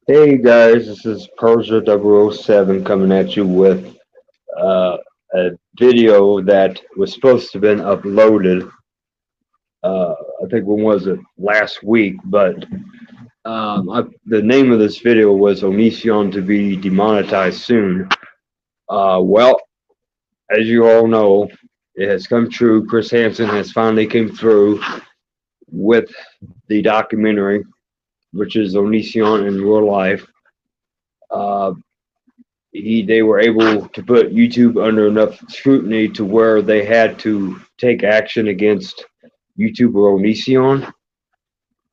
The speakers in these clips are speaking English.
Hey guys, this is Persia 007 coming at you with uh, a video that was supposed to have been uploaded. I think when was it? Last week, but the name of this video was Onision to be demonetized soon. Well, as you all know, it has come true. Chris Hansen has finally came through with the documentary, which is Onision in real life. Uh, they were able to put YouTube under enough scrutiny to where they had to take action against YouTuber Onision.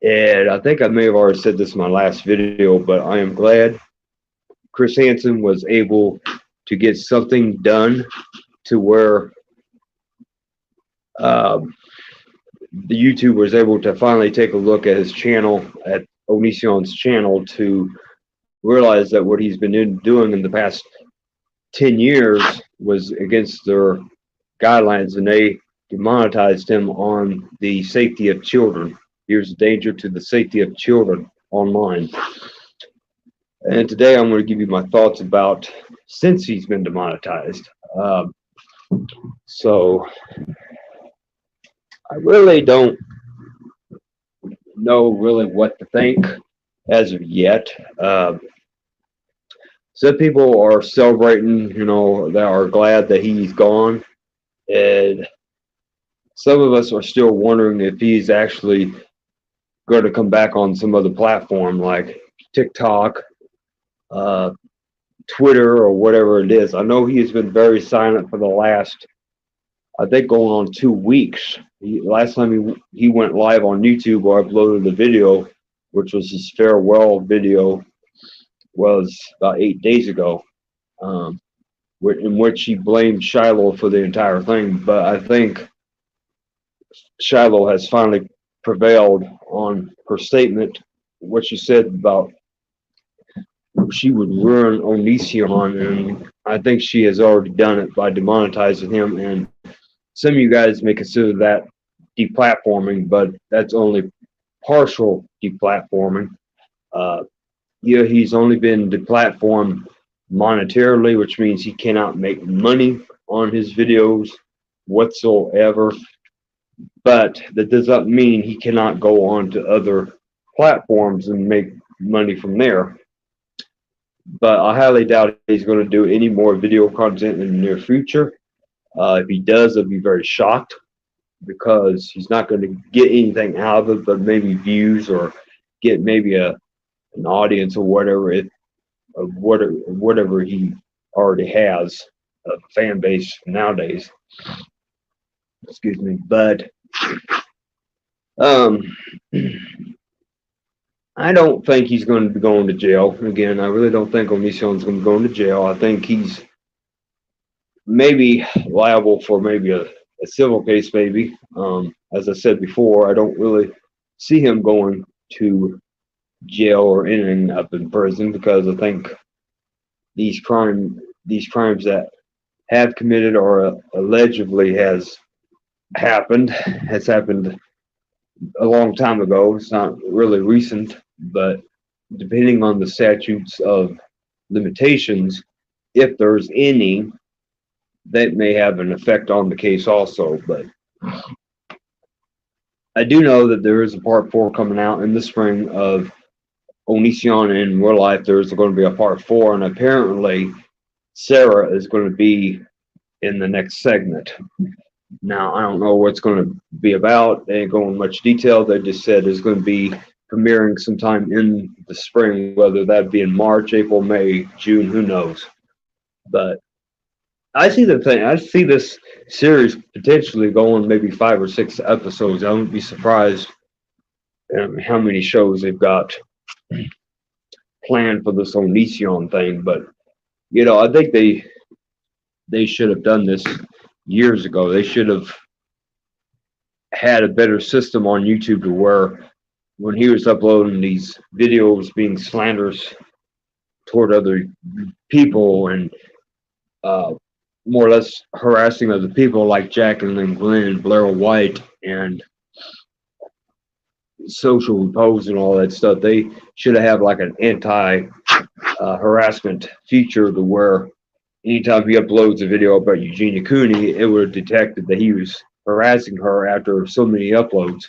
And I think I may have already said this in my last video, but I am glad Chris Hansen was able to get something done to where um, the YouTuber was able to finally take a look at his channel, at Onision's channel, to realize that what he's been doing in the past 10 years was against their guidelines, and they demonetized him on the safety of children. Here's a danger to the safety of children online. And today I'm going to give you my thoughts about since he's been demonetized. So I really don't know really what to think as of yet. Some people are celebrating, that are glad that he's gone, and some of us are still wondering if he's actually going to come back on some other platform like TikTok, uh, Twitter, or whatever it is. I know he has been very silent for the last, I think, going on 2 weeks. Last time he went live on YouTube or uploaded a video, which was his farewell video, was about 8 days ago, in which he blamed Shiloh for the entire thing. But I think Shiloh has finally prevailed on her statement, what she said about she would ruin Onision, and I think she has already done it by demonetizing him. And some of you guys may consider that deplatforming, but that's only partial deplatforming. Yeah, he's only been deplatformed monetarily, which means he cannot make money on his videos whatsoever. But that does not mean he cannot go on to other platforms and make money from there. But I highly doubt he's going to do any more video content in the near future. If he does, I'll be very shocked because he's not going to get anything out of it but maybe views or get maybe an audience or whatever he already has, a fan base nowadays. Excuse me. But I don't think he's going to be going to jail. Again, I really don't think Onision's going to be going to jail. I think he's maybe liable for maybe a civil case, maybe. As I said before, I don't really see him going to jail or ending up in prison because I think these crimes that have committed or allegedly has happened a long time ago. It's not really recent, but depending on the statutes of limitations, if there's any, that may have an effect on the case also. But I do know that there is a part 4 coming out in the spring of Onision in real life. There's going to be a part 4, and apparently Sarah is going to be in the next segment. Now, I don't know what it's going to be about. They ain't going into much detail. They just said it's going to be premiering sometime in the spring, whether that be in March, April, May, June, who knows. But I see this series potentially going maybe 5 or 6 episodes. I wouldn't be surprised how many shows they've got planned for this Onision thing. But I think they should have done this years ago. They should have had a better system on YouTube to where when he was uploading these videos being slanderous toward other people and more or less harassing other people like Jacqueline Glenn, Blair White, and social posts and all that stuff. They should have like an anti harassment feature to where anytime he uploads a video about Eugenia Cooney, it would have detected that he was harassing her after so many uploads.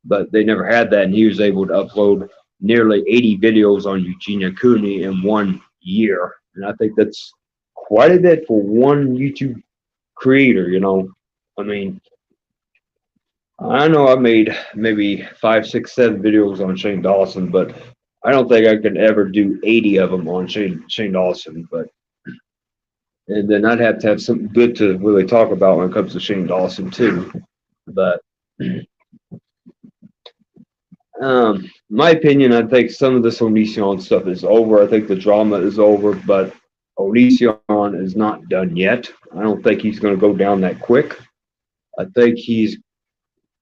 But they never had that, and he was able to upload nearly 80 videos on Eugenia Cooney in 1 year. And I think that's quite a bit for one YouTube creator, you know. I mean, I know I made maybe 5, 6, 7 videos on Shane Dawson, but I don't think I could ever do 80 of them on Shane Dawson. But and then I'd have to have something good to really talk about when it comes to Shane Dawson too. But my opinion, I think some of this Onision stuff is over. I think the drama is over, but Onision is not done yet. I don't think he's going to go down that quick. I think he's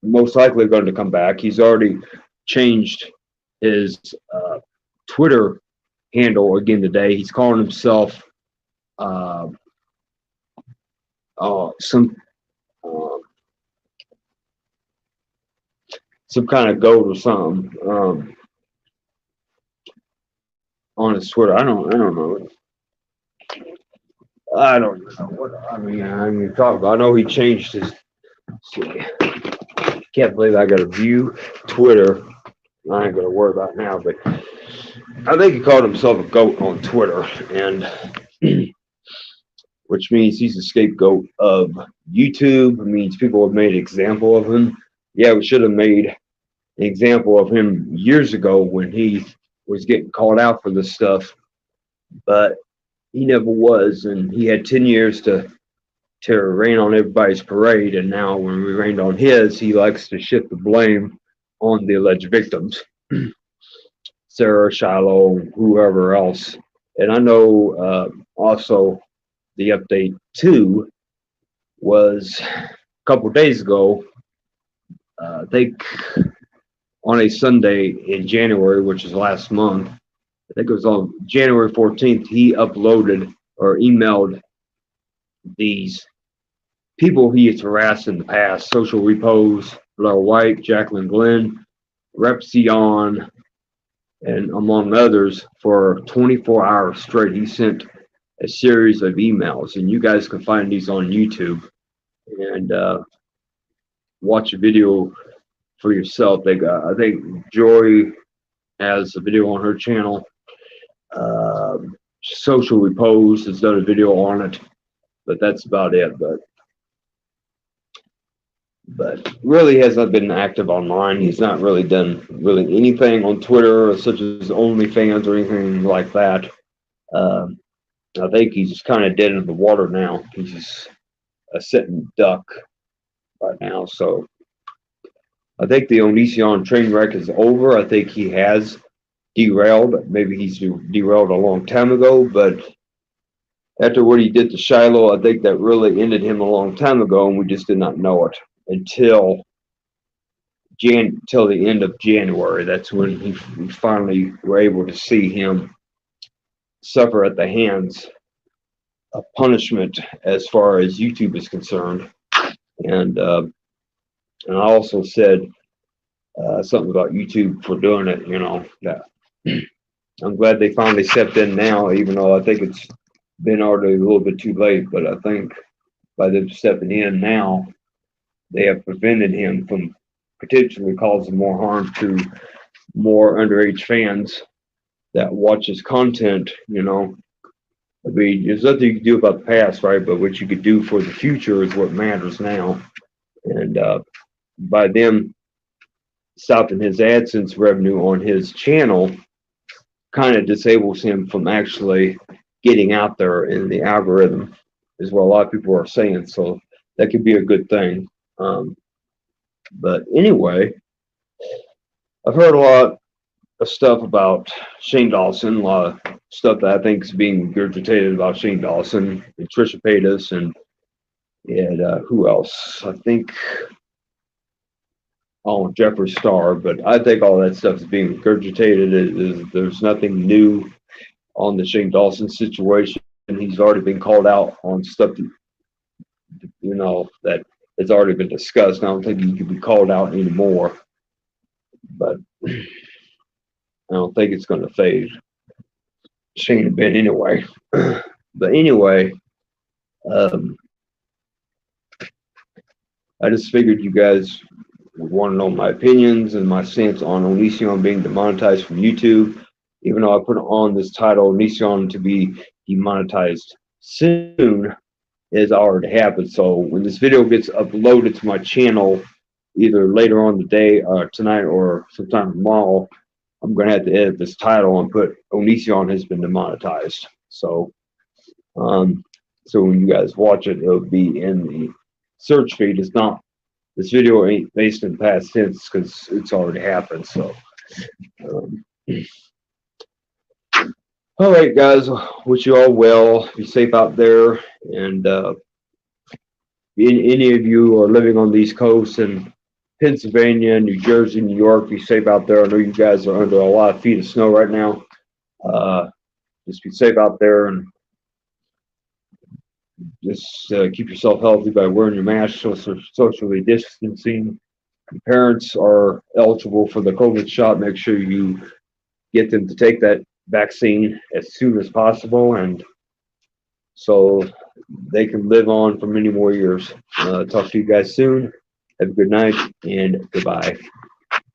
most likely going to come back. He's already changed his Twitter handle again today. He's calling himself some kind of goat or something on his Twitter. I don't know. I don't know what I mean. Talk about. I know he changed his. See, can't believe I got to view Twitter. I ain't gonna worry about it now, but I think he called himself a goat on Twitter, and which means he's a scapegoat of YouTube. It means people have made an example of him. Yeah, we should have made an example of him years ago when he was getting called out for this stuff, but he never was, and he had 10 years to rain on everybody's parade, and now when we rained on his, he likes to shift the blame on the alleged victims, Sarah, Shiloh, whoever else. And I know also the update too was a couple days ago, I think on a Sunday in January, which is last month, I think it was on January 14th, he uploaded or emailed these people he has harassed in the past, Social Repos, Blair White, Jacqueline Glenn, Repsion, and among others, for 24 hours straight. He sent a series of emails, and you guys can find these on YouTube and watch a video for yourself. They got, I think Joy has a video on her channel. Social Repos has done a video on it, but that's about it. But really has not been active online. He's not really done anything on Twitter, such as OnlyFans or anything like that. I think he's just kind of dead in the water now. He's just a sitting duck right now. So I think the Onision train wreck is over. I think he has derailed. Maybe he's derailed a long time ago, but after what he did to Shiloh, I think that really ended him a long time ago, and we just did not know it until the end of January. That's when we finally were able to see him suffer at the hands of punishment as far as YouTube is concerned. And I also said something about YouTube for doing it, you know. That I'm glad they finally stepped in now, even though I think it's been already a little bit too late. But I think by them stepping in now, they have prevented him from potentially causing more harm to more underage fans that watch his content, you know. I mean, there's nothing you can do about the past, right? But what you could do for the future is what matters now. And by them stopping his AdSense revenue on his channel, kind of disables him from actually getting out there in the algorithm, is what a lot of people are saying. So that could be a good thing. But anyway, I've heard a lot of stuff about Shane Dawson, a lot of stuff that I think is being regurgitated about Shane Dawson and Trisha Paytas and who else? I think Jeffree Star, but I think all that stuff is being regurgitated. There's nothing new on the Shane Dawson situation. He's already been called out on stuff that, you know, that has already been discussed. I don't think he could be called out anymore. but I don't think it's going to fade. Shane been anyway. But anyway, um, I just figured you guys would want to know my opinions and my stance on Onision being demonetized from YouTube. Even though I put on this title, Onision to be demonetized soon, has already happened. So when this video gets uploaded to my channel, either later on the day, tonight, or sometime tomorrow, I'm going to have to edit this title and put Onision has been demonetized. So, so when you guys watch it, it'll be in the search feed. It's not, this video ain't based in past tense because it's already happened. So, um, all right, guys, wish you all well. Be safe out there. And any of you are living on the East Coast and Pennsylvania, New Jersey, New York, be safe out there. I know you guys are under a lot of feet of snow right now. Just be safe out there and just keep yourself healthy by wearing your mask, socially distancing. Your parents are eligible for the COVID shot. Make sure you get them to take that vaccine as soon as possible, and so they can live on for many more years. Talk to you guys soon. Have a good night and goodbye.